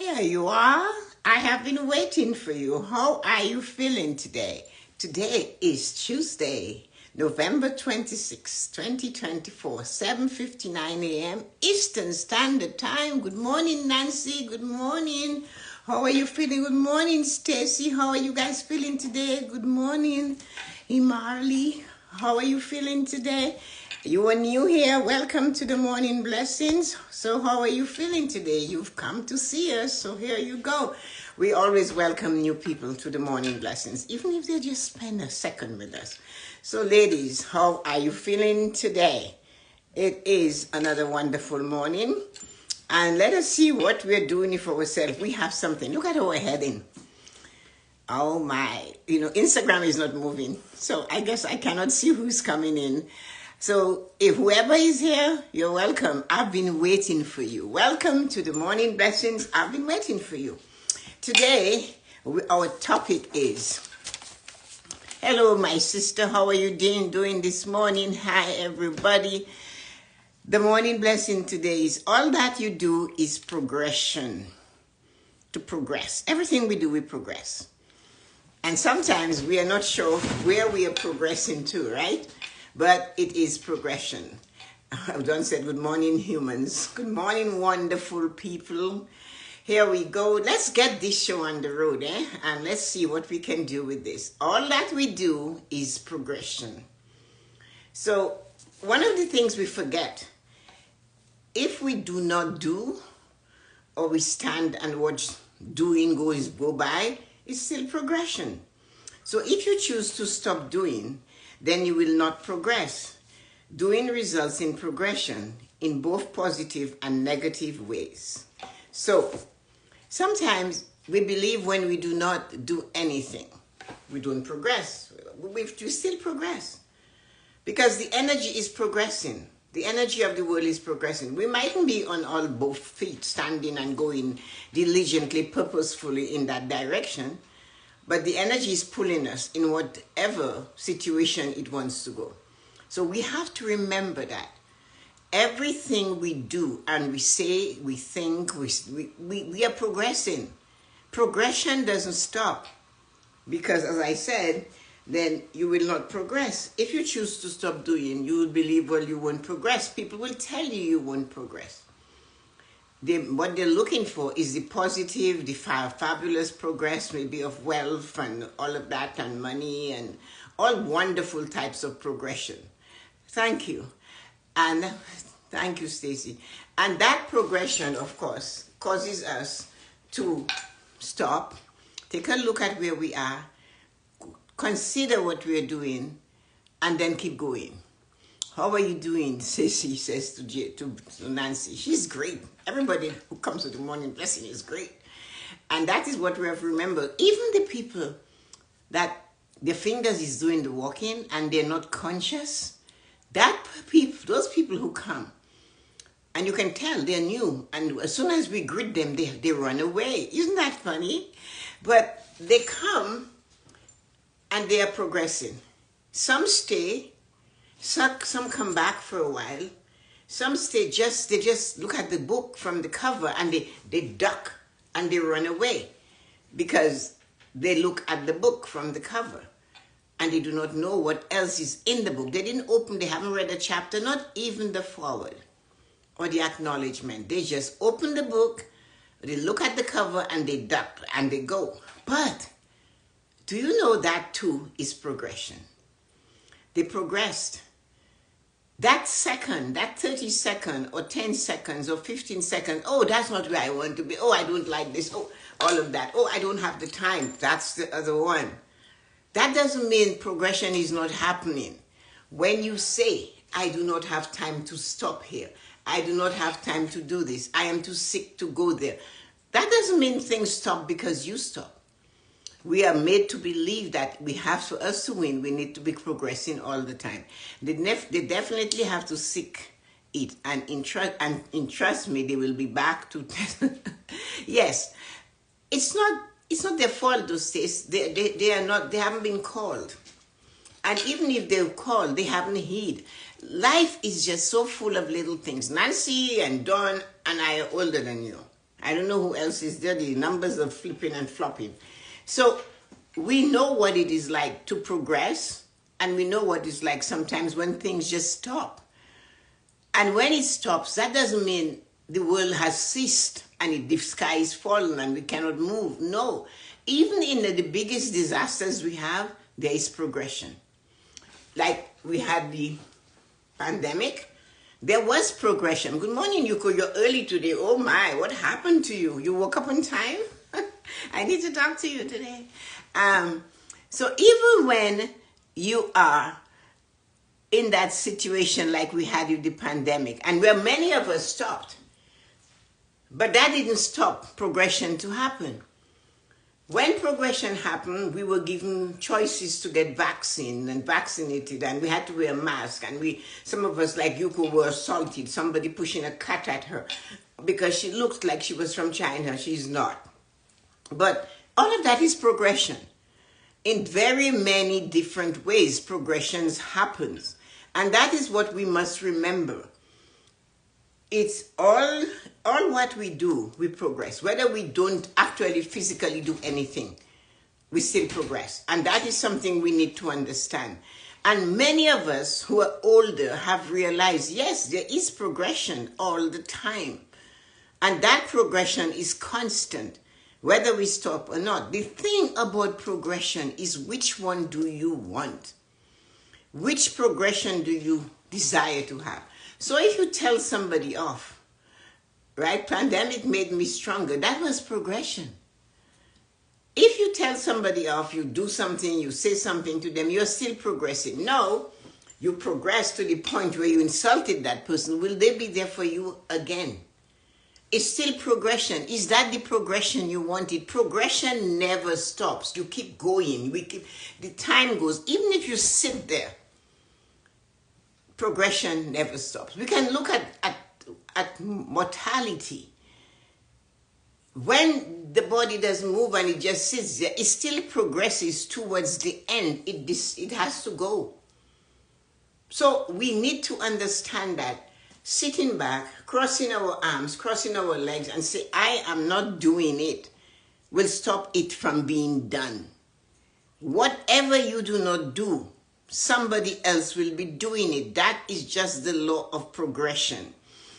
Here you are. I have been waiting for you. How are you feeling today? Today is Tuesday, November 26, 2024, 7:59 a.m. Eastern Standard Time. Good morning, Nancy. Good morning. How are you feeling? Good morning, Stacy. How are you guys feeling today? Good morning, Imarly. How are you feeling today? You are new here. Welcome to the Morning Blessings. So how are you feeling today? You've come to see us, so here you go. We always welcome new people to the Morning Blessings, even if they just spend a second with us. So ladies, how are you feeling today? It is another wonderful morning. And let us see what we're doing for ourselves. We have something. Look at our heading. Oh my. Instagram is not moving. So I guess I cannot see who's coming in. So if whoever is here, you're welcome. I've been waiting for you. Welcome to the Morning Blessings. I've been waiting for you. Today, our topic is, hello, my sister. How are you doing this morning? Hi, everybody. The Morning Blessing today is all that you do is progression. To progress. Everything we do, we progress. And sometimes we are not sure where we are progressing to, right? But it is progression. Don said, good morning, humans. Good morning, wonderful people. Here we go. Let's get this show on the road, and let's see what we can do with this. All that we do is progression. So one of the things we forget, if we do not do, or we stand and watch doing go by, it's still progression. So if you choose to stop doing, then you will not progress. Doing results in progression in both positive and negative ways. So sometimes we believe when we do not do anything, we don't progress. We still progress because the energy is progressing. The energy of the world is progressing. We mightn't be on all both feet, standing and going diligently, purposefully in that direction, but the energy is pulling us in whatever situation it wants to go. So we have to remember that everything we do and we say, we think, we are progressing. Progression doesn't stop because, as I said, then you will not progress. If you choose to stop doing, you will believe, well, you won't progress. People will tell you you won't progress. What they're looking for is the positive, the fabulous progress, maybe of wealth and all of that, and money and all wonderful types of progression. Thank you. And thank you, Stacy. And that progression, of course, causes us to stop, take a look at where we are, consider what we're doing, and then keep going. How are you doing? Stacy says to Nancy. She's great. Everybody who comes to the Morning Blessing is great. And that is what we have to remember. Even the people that their fingers is doing the walking and they're not conscious, those people who come, and you can tell they're new, and as soon as we greet them, they run away. Isn't that funny? But they come and they are progressing. Some stay. Some come back for a while. Some stay they just look at the book from the cover and they duck and they run away because they look at the book from the cover and they do not know what else is in the book. They didn't open, they haven't read a chapter, not even the foreword or the acknowledgement. They just open the book, they look at the cover and they duck and they go. But do you know that too is progression? They progressed. That second, that 30 seconds or 10 seconds or 15 seconds, oh, that's not where I want to be. Oh, I don't like this. Oh, all of that. Oh, I don't have the time. That's the other one. That doesn't mean progression is not happening. When you say, I do not have time to stop here. I do not have time to do this. I am too sick to go there. That doesn't mean things stop because you stop. We are made to believe that for us to win, we need to be progressing all the time. They definitely have to seek it, and trust me, they will be back to. Yes, it's not their fault. Those days, they are not. They haven't been called, and even if they're called, they haven't heed. Life is just so full of little things. Nancy and Dawn and I are older than you. I don't know who else is there. The numbers are flipping and flopping. So we know what it is like to progress, and we know what it's like sometimes when things just stop. And when it stops, that doesn't mean the world has ceased and the sky is fallen and we cannot move. No. Even in the biggest disasters we have, there is progression. Like we had the pandemic, there was progression. Good morning, Yuko. You're early today. Oh my, what happened to you? You woke up on time? I need to talk to you today. So even when you are in that situation like we had with the pandemic, and where many of us stopped, but that didn't stop progression to happen. When progression happened, we were given choices to get vaccine and vaccinated, and we had to wear a mask, and some of us like Yuko were assaulted, somebody pushing a cat at her because she looked like she was from China. She's not. But all of that is progression. In very many different ways, progressions happens. And that is what we must remember. It's all what we do, we progress. Whether we don't actually physically do anything, we still progress. And that is something we need to understand. And many of us who are older have realized, yes, there is progression all the time. And that progression is constant, whether we stop or not. The thing about progression is, which one do you want? Which progression do you desire to have? So if you tell somebody off, right, pandemic made me stronger, that was progression. If you tell somebody off, you do something, you say something to them, you're still progressing. No, you progress to the point where you insulted that person. Will they be there for you again? It's still progression. Is that the progression you wanted? Progression never stops. You keep going. The time goes. Even if you sit there, progression never stops. We can look at mortality. When the body doesn't move and it just sits there, it still progresses towards the end. It has to go. So we need to understand that sitting back, crossing our arms, crossing our legs, and say, I am not doing it, will stop it from being done. Whatever you do not do, somebody else will be doing it. That is just the law of progression.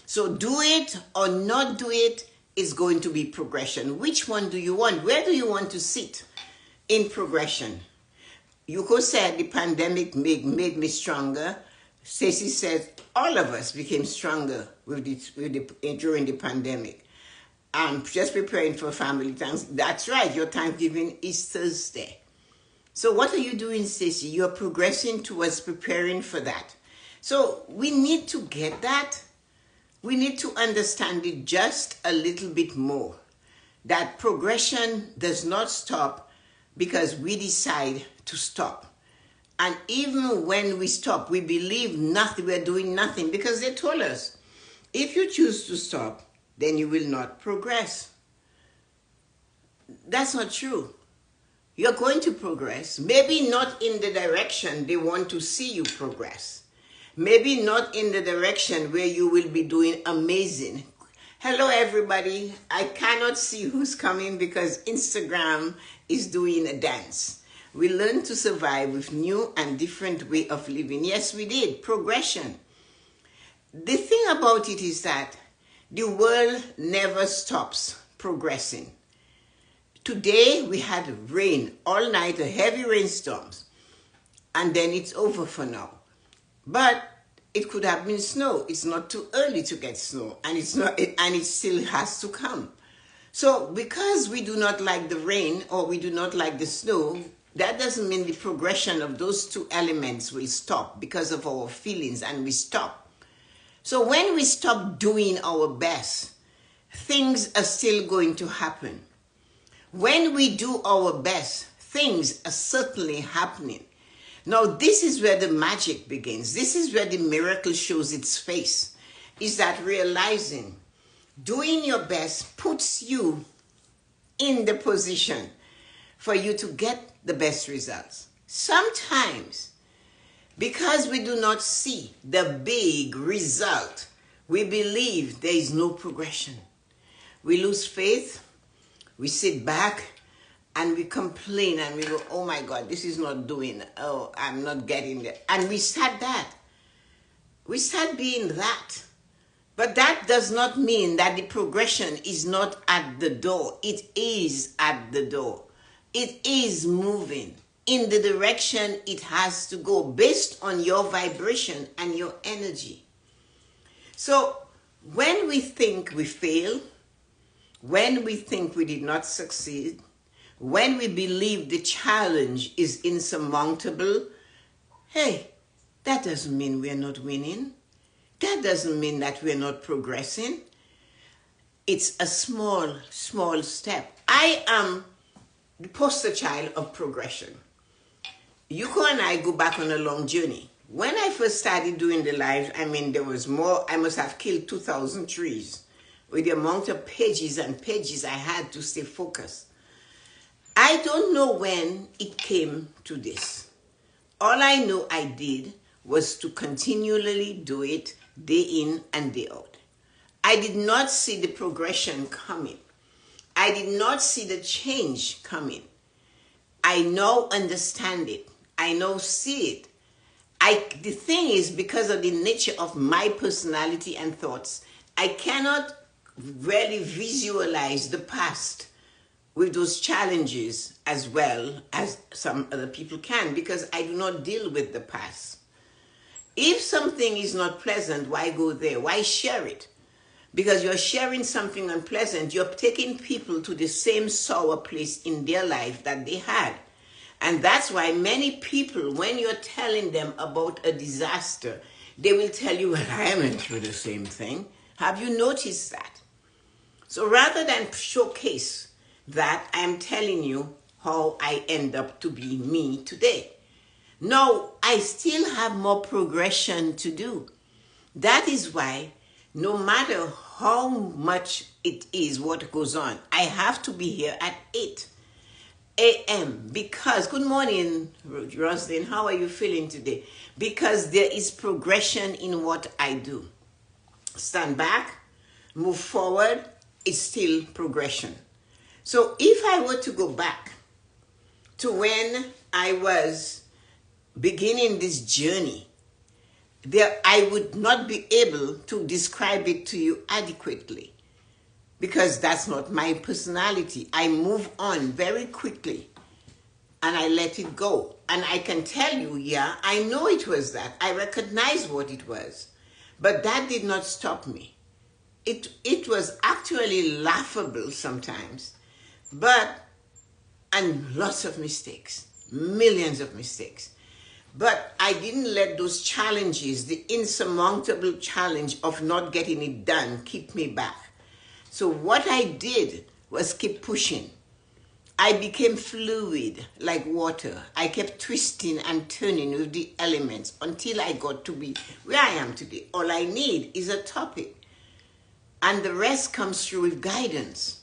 So do it or not do it is going to be progression. Which one do you want? Where do you want to sit in progression? Yuko said the pandemic made me stronger. Stacey said all of us became stronger during the pandemic. I'm just preparing for family Thanksgiving. That's right, your Thanksgiving is Thursday. So what are you doing, Stacey? You're progressing towards preparing for that. So we need to get that. We need to understand it just a little bit more. That progression does not stop because we decide to stop. And even when we stop, we believe nothing, we're doing nothing, because they told us, if you choose to stop, then you will not progress. That's not true. You're going to progress, maybe not in the direction they want to see you progress. Maybe not in the direction where you will be doing amazing. Hello, everybody. I cannot see who's coming because Instagram is doing a dance. We learned to survive with new and different way of living. Yes, we did. Progression. The thing about it is that the world never stops progressing. Today, we had rain all night, a heavy rainstorms, and then it's over for now. But it could have been snow. It's not too early to get snow, and it still has to come. So because we do not like the rain or we do not like the snow, that doesn't mean the progression of those two elements will stop because of our feelings, and we stop. So when we stop doing our best, things are still going to happen. When we do our best, things are certainly happening. Now, this is where the magic begins. This is where the miracle shows its face, is that realizing doing your best puts you in the position for you to get the best results. Sometimes, because we do not see the big result, we believe there is no progression. We lose faith, we sit back, and we complain and we go, oh my God, this is not doing, oh, I'm not getting there. And we start that. We start being that. But that does not mean that the progression is not at the door. It is at the door. It is moving in the direction it has to go based on your vibration and your energy. So when we think we fail, when we think we did not succeed, when we believe the challenge is insurmountable, hey, that doesn't mean we're not winning. That doesn't mean that we're not progressing. It's a small, small step. I am the poster child of progression. Yuko and I go back on a long journey. When I first started doing the live, there was more, I must have killed 2,000 trees with the amount of pages and pages I had to stay focused. I don't know when it came to this. All I know I did was to continually do it day in and day out. I did not see the progression coming. I did not see the change coming. I now understand it. I now see it. The thing is, because of the nature of my personality and thoughts, I cannot really visualize the past with those challenges as well as some other people can, because I do not deal with the past. If something is not pleasant, why go there? Why share it? Because you're sharing something unpleasant, you're taking people to the same sour place in their life that they had. And that's why many people, when you're telling them about a disaster, they will tell you, well, I went through the same thing. Have you noticed that? So rather than showcase that, I'm telling you how I end up to be me today. No, I still have more progression to do. That is why no matter how much it is what goes on, I have to be here at 8 a.m. because, good morning, Roslyn, how are you feeling today? Because there is progression in what I do. Stand back, move forward, it's still progression. So if I were to go back to when I was beginning this journey, I would not be able to describe it to you adequately, because that's not my personality. I move on very quickly and I let it go. And I can tell you, yeah, I know it was that. I recognize what it was. But that did not stop me. It was actually laughable sometimes. And lots of mistakes, millions of mistakes. But I didn't let those challenges, the insurmountable challenge of not getting it done, keep me back. So what I did was keep pushing. I became fluid like water. I kept twisting and turning with the elements until I got to be where I am today. All I need is a topic, and the rest comes through with guidance.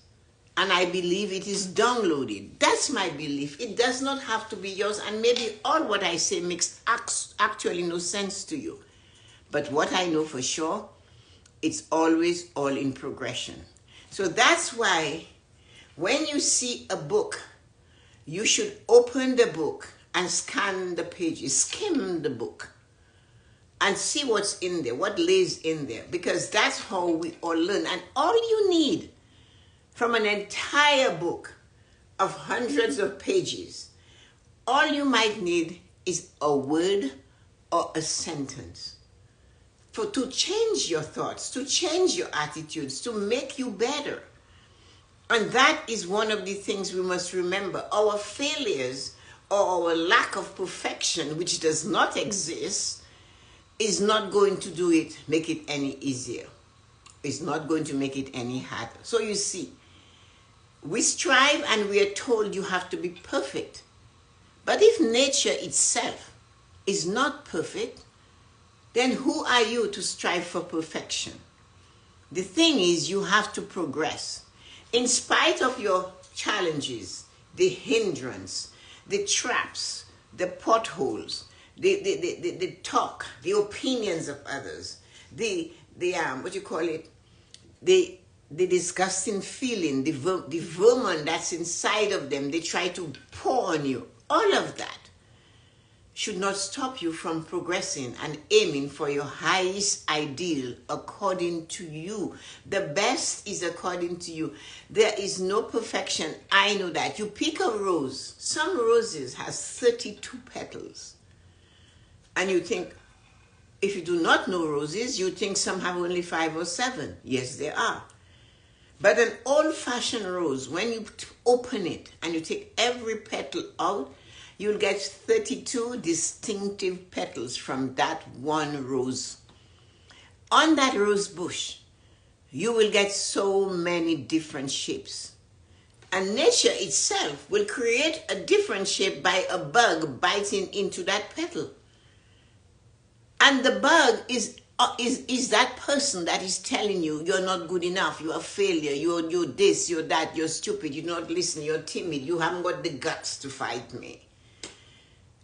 And I believe it is downloaded. That's my belief. It does not have to be yours. And maybe all what I say makes actually no sense to you. But what I know for sure, it's always all in progression. So that's why when you see a book, you should open the book and scan the pages, skim the book, and see what's in there, what lays in there. Because that's how we all learn. And all you need from an entire book of hundreds of pages, all you might need is a word or a sentence to change your thoughts, to change your attitudes, to make you better. And that is one of the things we must remember. Our failures or our lack of perfection, which does not exist, is not going to make it any easier. It's not going to make it any harder. So you see, we strive and we are told you have to be perfect. But if nature itself is not perfect, then who are you to strive for perfection? The thing is, you have to progress. In spite of your challenges, the hindrance, the traps, the potholes, the talk, the opinions of others, the the disgusting feeling, the vermin that's inside of them, they try to pour on you. All of that should not stop you from progressing and aiming for your highest ideal according to you. The best is according to you. There is no perfection. I know that. You pick a rose. Some roses has 32 petals. And you think, if you do not know roses, you think some have only 5 or 7. Yes, they are. But an old-fashioned rose, when you open it and you take every petal out, you'll get 32 distinctive petals from that one rose. On that rose bush, you will get so many different shapes. And nature itself will create a different shape by a bug biting into that petal. And the bug is that person that is telling you you're not good enough, you're a failure, you're this, you're that, you're stupid, you're not listening, you're timid, you haven't got the guts to fight me.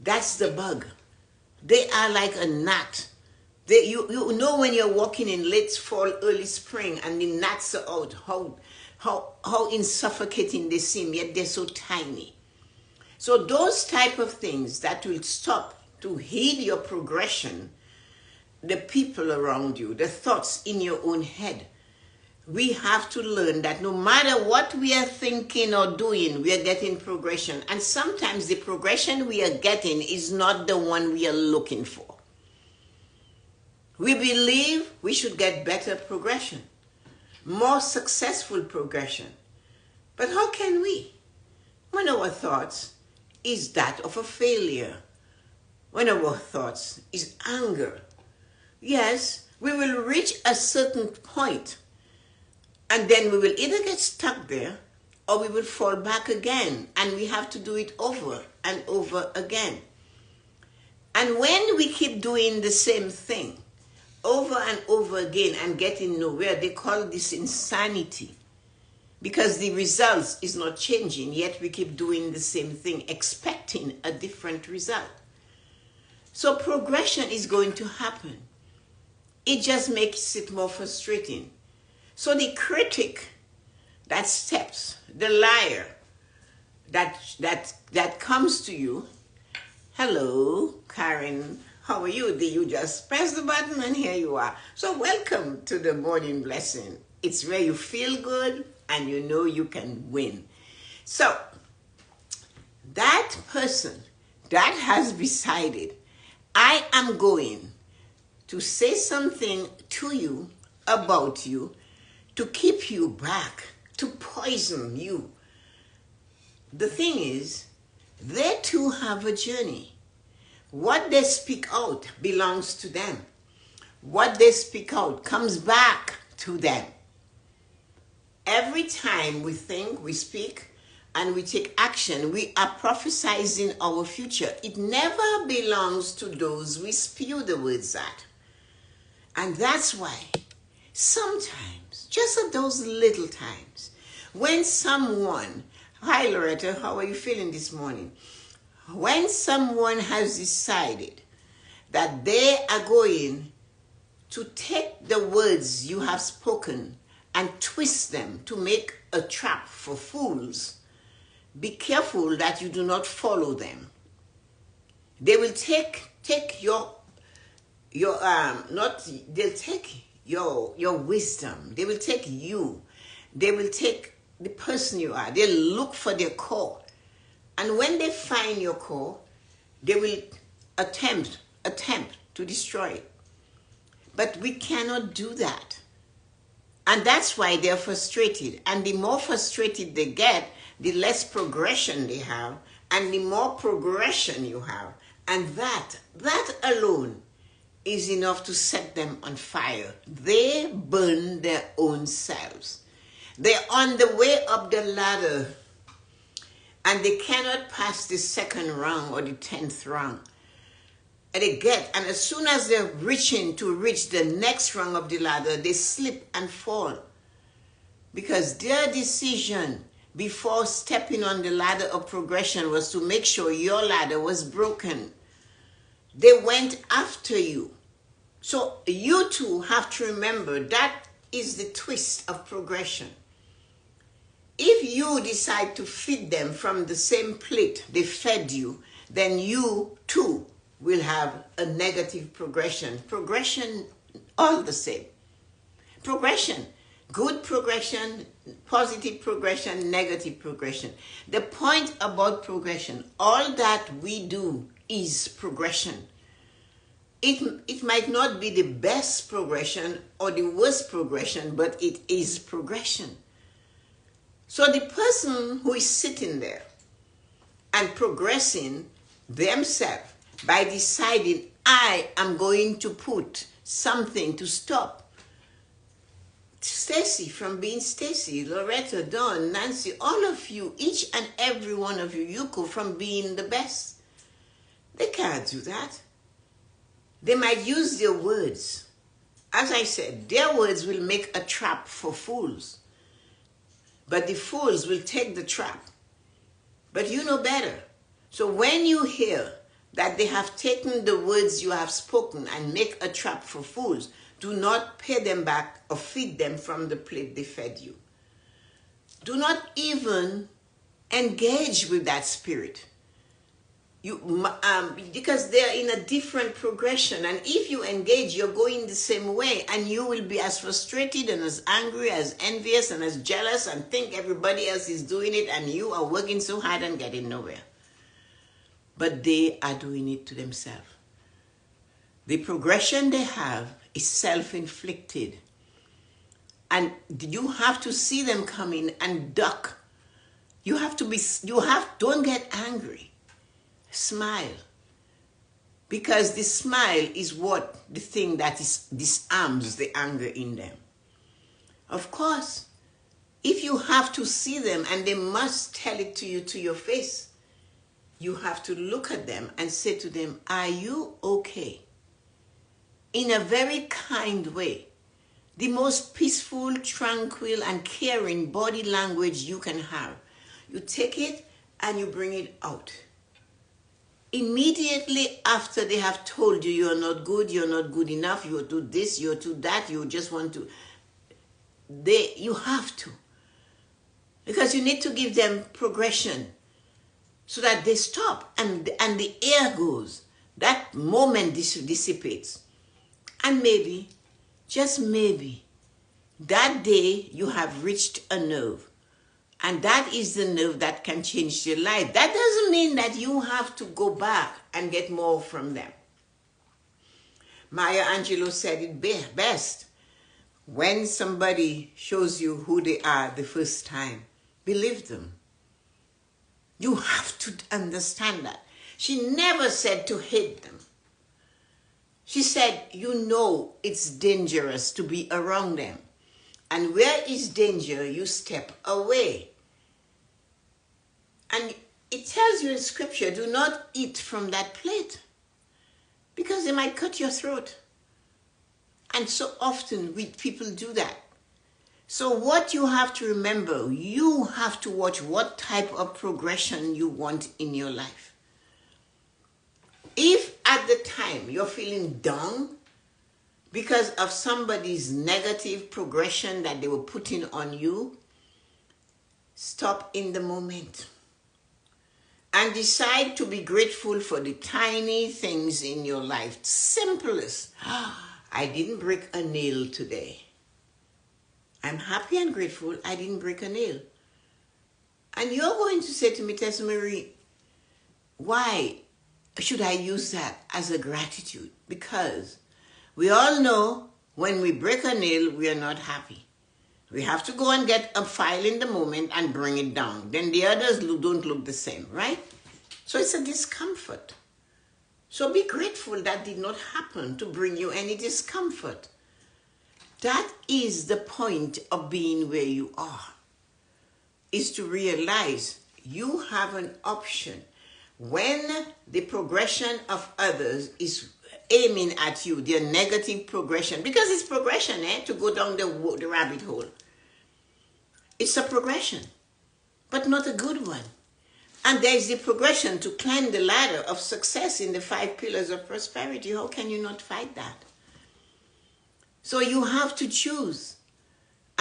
That's the bug. They are like a gnat. You know when you're walking in late fall, early spring, and the gnats are out, how insuffocating they seem, yet they're so tiny. So those type of things that will stop to heal your progression, the people around you, the thoughts in your own head, we have to learn that no matter what we are thinking or doing, we are getting progression. And sometimes the progression we are getting is not the one we are looking for. We believe we should get better progression, more successful progression. But how can we? When our thoughts is that of a failure, when our thoughts is anger. Yes, we will reach a certain point, and then we will either get stuck there or we will fall back again, and we have to do it over and over again. And when we keep doing the same thing over and over again and getting nowhere, they call this insanity, because the results is not changing, yet we keep doing the same thing expecting a different result. So progression is going to happen. It just makes it more frustrating. So the critic that steps, the liar that comes to you, hello, Karen, how are you? Did you just press the button and here you are? So welcome to the morning blessing. It's where you feel good and you know you can win. So that person that has decided, I am going to say something to you, about you, to keep you back, to poison you. The thing is, they too have a journey. What they speak out belongs to them. What they speak out comes back to them. Every time we think, we speak, and we take action, we are prophesizing our future. It never belongs to those we spew the words at. And that's why sometimes, just at those little times, when someone, hi Loretta, how are you feeling this morning? When someone has decided that they are going to take the words you have spoken and twist them to make a trap for fools, be careful that you do not follow them. They will take they'll take your wisdom. They will take you. They will take the person you are. They'll look for their core. And when they find your core, they will attempt to destroy it. But we cannot do that. And that's why they're frustrated. And the more frustrated they get, the less progression they have, and the more progression you have. And that alone is enough to set them on fire. They burn their own selves. They're on the way up the ladder, and they cannot pass the second rung or the 10th rung. And as soon as they're reaching to reach the next rung of the ladder, they slip and fall. Because their decision before stepping on the ladder of progression was to make sure your ladder was broken. They went after you. So you too have to remember that is the twist of progression. If you decide to feed them from the same plate they fed you, then you too will have a negative progression. Progression, all the same. Progression, good progression, positive progression, negative progression. The point about progression, all that we do is progression. It might not be the best progression or the worst progression, but it is progression. So the person who is sitting there and progressing themselves by deciding, I am going to put something to stop Stacy from being Stacy, Loretta, Dawn, Nancy, all of you, each and every one of you, Yuko, from being the best. They can't do that. They might use their words. As I said, their words will make a trap for fools. But the fools will take the trap. But you know better. So when you hear that they have taken the words you have spoken and make a trap for fools, do not pay them back or feed them from the plate they fed you. Do not even engage with that spirit. Because they're in a different progression, and if you engage, you're going the same way, and you will be as frustrated and as angry, as envious and as jealous, and think everybody else is doing it and you are working so hard and getting nowhere. But they are doing it to themselves. The progression they have is self-inflicted, and you have to see them coming and duck. Don't get angry. Smile, because the smile is the thing that disarms the anger in them. Of course, if you have to see them and they must tell it to you to your face, you have to look at them and say to them, are you okay? In a very kind way. The most peaceful, tranquil, and caring body language you can have. You take it and you bring it out. Immediately after they have told you you're not good enough, you do this, you do that, you just want to, you have to. Because you need to give them progression so that they stop and the air goes. That moment dissipates. And maybe, just maybe, that day you have reached a nerve. And that is the nerve that can change your life. That doesn't mean that you have to go back and get more from them. Maya Angelou said it best. When somebody shows you who they are the first time, believe them. You have to understand that. She never said to hate them. She said, you know it's dangerous to be around them. And where is danger, you step away. And it tells you in scripture, do not eat from that plate, because they might cut your throat. And so often people do that. So what you have to remember, you have to watch what type of progression you want in your life. If at the time you're feeling down because of somebody's negative progression that they were putting on you, stop in the moment. And decide to be grateful for the tiny things in your life. Simplest. I didn't break a nail today. I'm happy and grateful I didn't break a nail. And you're going to say to me, Tessa-Marie, why should I use that as a gratitude? Because we all know when we break a nail, we are not happy. We have to go and get a file in the moment and bring it down. Then the others don't look the same, right? So it's a discomfort. So be grateful that did not happen to bring you any discomfort. That is the point of being where you are, is to realize you have an option. When the progression of others is aiming at you, their negative progression, because it's progression, to go down the rabbit hole. It's a progression, but not a good one. And there is the progression to climb the ladder of success in the 5 pillars of prosperity. How can you not fight that? So you have to choose.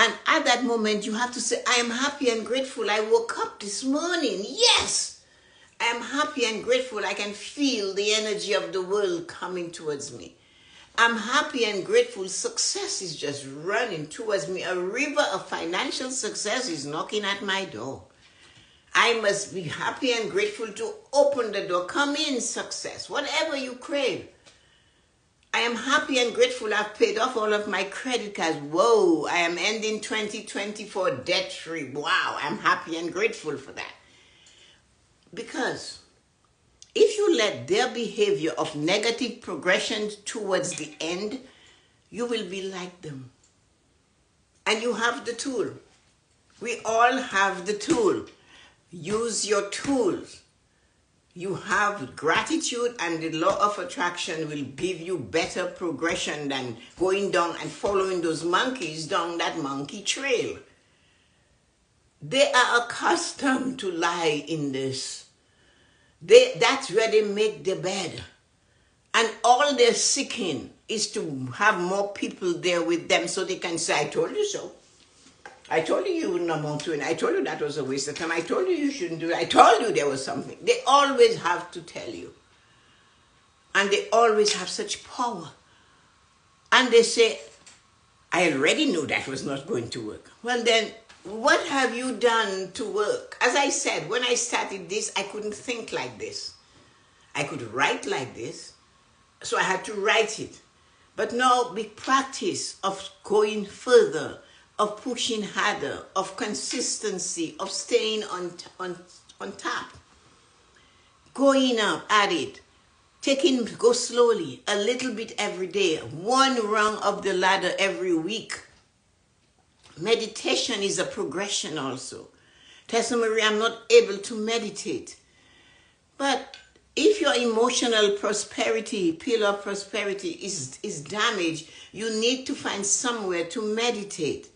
And at that moment, you have to say, I am happy and grateful. I woke up this morning. Yes, I am happy and grateful. I can feel the energy of the world coming towards me. I'm happy and grateful. Success is just running towards me. A river of financial success is knocking at my door. I must be happy and grateful to open the door. Come in, success, whatever you crave. I am happy and grateful I've paid off all of my credit cards. Whoa, I am ending 2024 debt-free. Wow, I'm happy and grateful for that. Because if you let their behavior of negative progression towards the end, you will be like them. And you have the tool. We all have the tool. Use your tools. You have gratitude, and the law of attraction will give you better progression than going down and following those monkeys down that monkey trail. They are accustomed to lie in this. That's where they make their bed. And all they're seeking is to have more people there with them so they can say, I told you so. I told you you wouldn't amount to it. I told you that was a waste of time. I told you you shouldn't do it. I told you there was something. They always have to tell you. And they always have such power. And they say, I already knew that was not going to work. Well then, what have you done to work? As I said, when I started this, I couldn't think like this. I could write like this. So I had to write it. But now, big practice of going further, of pushing harder, of consistency, of staying on top, going up at it, go slowly, a little bit every day, one rung of the ladder every week. Meditation is a progression also. Tessa-Marie, I'm not able to meditate. But if your emotional prosperity, pillar of prosperity is damaged, you need to find somewhere to meditate.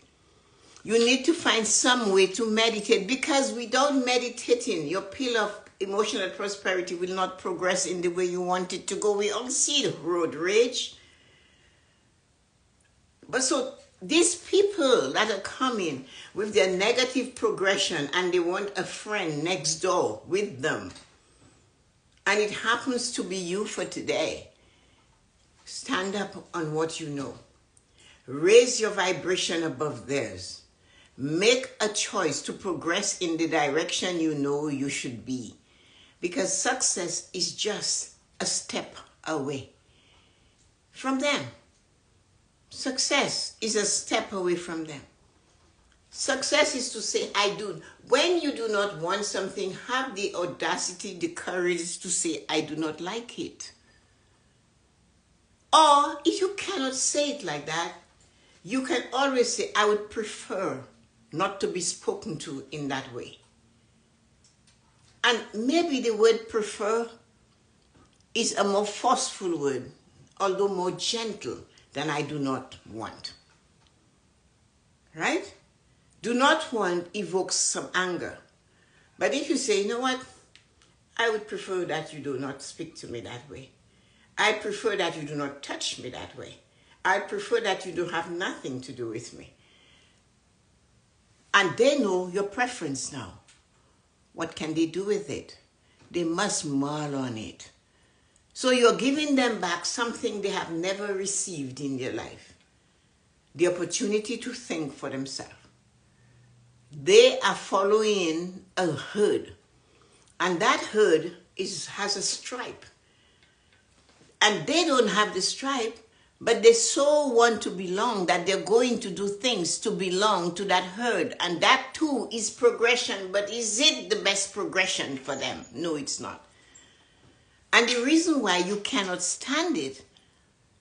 You need to find some way to meditate, because without meditating, your pillar of emotional prosperity will not progress in the way you want it to go. We all see the road rage. But so these people that are coming with their negative progression and they want a friend next door with them, and it happens to be you for today, stand up on what you know. Raise your vibration above theirs. Make a choice to progress in the direction you know you should be. Because success is just a step away from them. Success is a step away from them. Success is to say, I do. When you do not want something, have the audacity, the courage to say, I do not like it. Or if you cannot say it like that, you can always say, I would prefer not to be spoken to in that way. And maybe the word prefer is a more forceful word, although more gentle than I do not want. Right? Do not want evokes some anger. But if you say, you know what, I would prefer that you do not speak to me that way. I prefer that you do not touch me that way. I prefer that you do have nothing to do with me. And they know your preference now. What can they do with it? They must mull on it. So you're giving them back something they have never received in their life. The opportunity to think for themselves. They are following a herd. And that herd has a stripe. And they don't have the stripe, but they so want to belong that they're going to do things to belong to that herd. And that too is progression, but is it the best progression for them? No, it's not. And the reason why you cannot stand it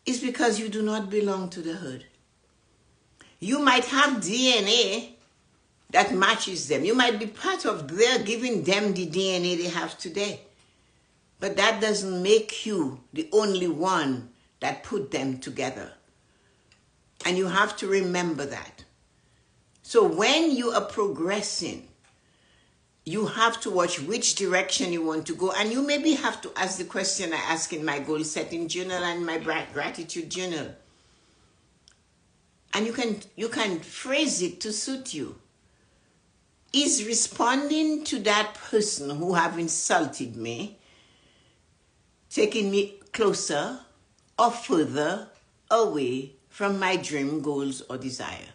is because you do not belong to the herd. You might have DNA that matches them. You might be part of their giving them the DNA they have today. But that doesn't make you the only one that put them together. And you have to remember that. So when you are progressing, you have to watch which direction you want to go. And you maybe have to ask the question I ask in my goal setting journal and my gratitude journal. And you can phrase it to suit you. Is responding to that person who have insulted me, taking me closer or further away from my dream, goals, or desire?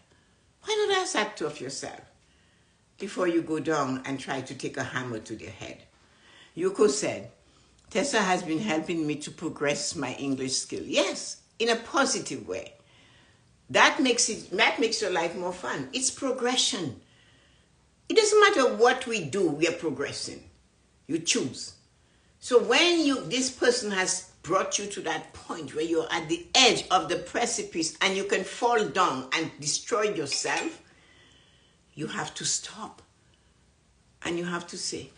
Why not ask that of yourself before you go down and try to take a hammer to their head? Yuko said, Tessa has been helping me to progress my English skill. Yes, in a positive way. That makes your life more fun. It's progression. It doesn't matter what we do, we are progressing. You choose. So when this person has brought you to that point where you're at the edge of the precipice and you can fall down and destroy yourself, you have to stop. And you have to say,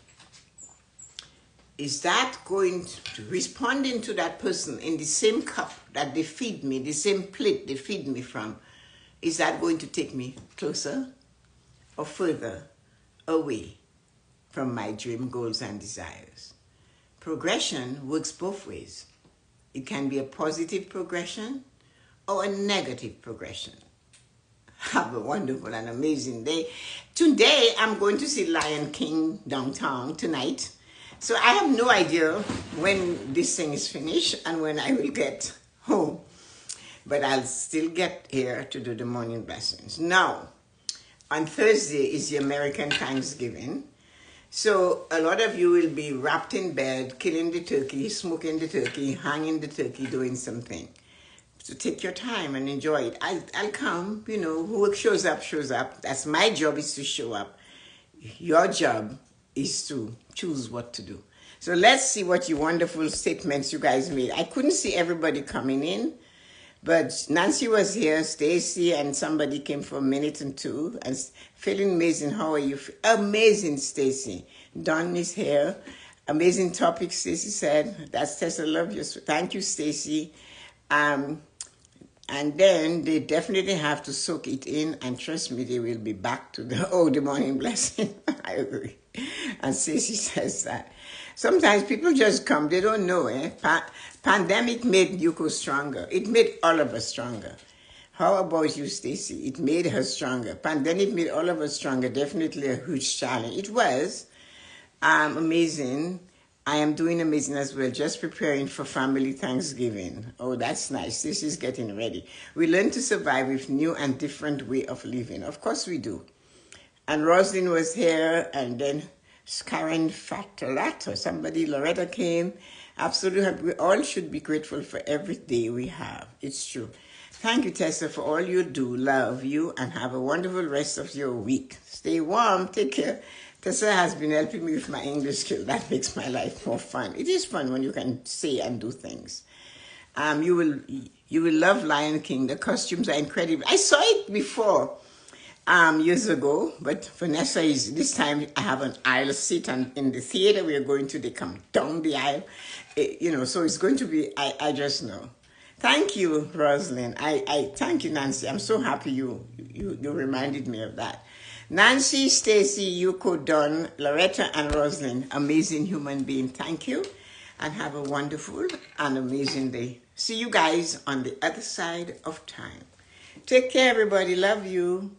is that going to responding to that person in the same cup that they feed me, the same plate they feed me from, is that going to take me closer or further away from my dream, goals, and desires? Progression works both ways. It can be a positive progression or a negative progression. Have a wonderful and amazing day. Today, I'm going to see Lion King downtown tonight. So I have no idea when this thing is finished and when I will get home. But I'll still get here to do the morning blessings. Now, on Thursday is the American Thanksgiving. So a lot of you will be wrapped in bed, killing the turkey, smoking the turkey, hanging the turkey, doing something. So take your time and enjoy it. I'll come, who shows up, shows up. That's my job, is to show up. Your job is to choose what to do. So let's see what you wonderful statements you guys made. I couldn't see everybody coming in, but Nancy was here, Stacy, and somebody came for a minute and two. And feeling amazing. How are you? Amazing, Stacy. Dawn is here. Amazing topic, Stacy said. That's Tessa, love you. Thank you, Stacy. And then they definitely have to soak it in, and trust me, they will be back to the morning blessing. I agree. And Stacey says that. Sometimes people just come, they don't know. Pandemic made Yuko stronger. It made all of us stronger. How about you, Stacey? It made her stronger. Pandemic made all of us stronger. Definitely a huge challenge. It was amazing. I am doing amazing as well, just preparing for family Thanksgiving. Oh, that's nice. This is getting ready. We learn to survive with new and different way of living. Of course we do. And Roslyn was here, and then Karen Fatalato, Loretta came. Absolutely, we all should be grateful for every day we have. It's true. Thank you, Tessa, for all you do. Love you, and have a wonderful rest of your week. Stay warm. Take care. Tessa has been helping me with my English skill. That makes my life more fun. It is fun when you can say and do things. You will love Lion King. The costumes are incredible. I saw it before years ago, but Vanessa is, this time I have an aisle seat, and in the theater we are going to, they come down the aisle. So it's going to be, I just know. Thank you, Rosalind. I thank you, Nancy. I'm so happy you reminded me of that. Nancy, Stacy, Yuko, Dawn, Loretta, and Rosalind, amazing human being. Thank you, and have a wonderful and amazing day. See you guys on the other side of time. Take care, everybody. Love you.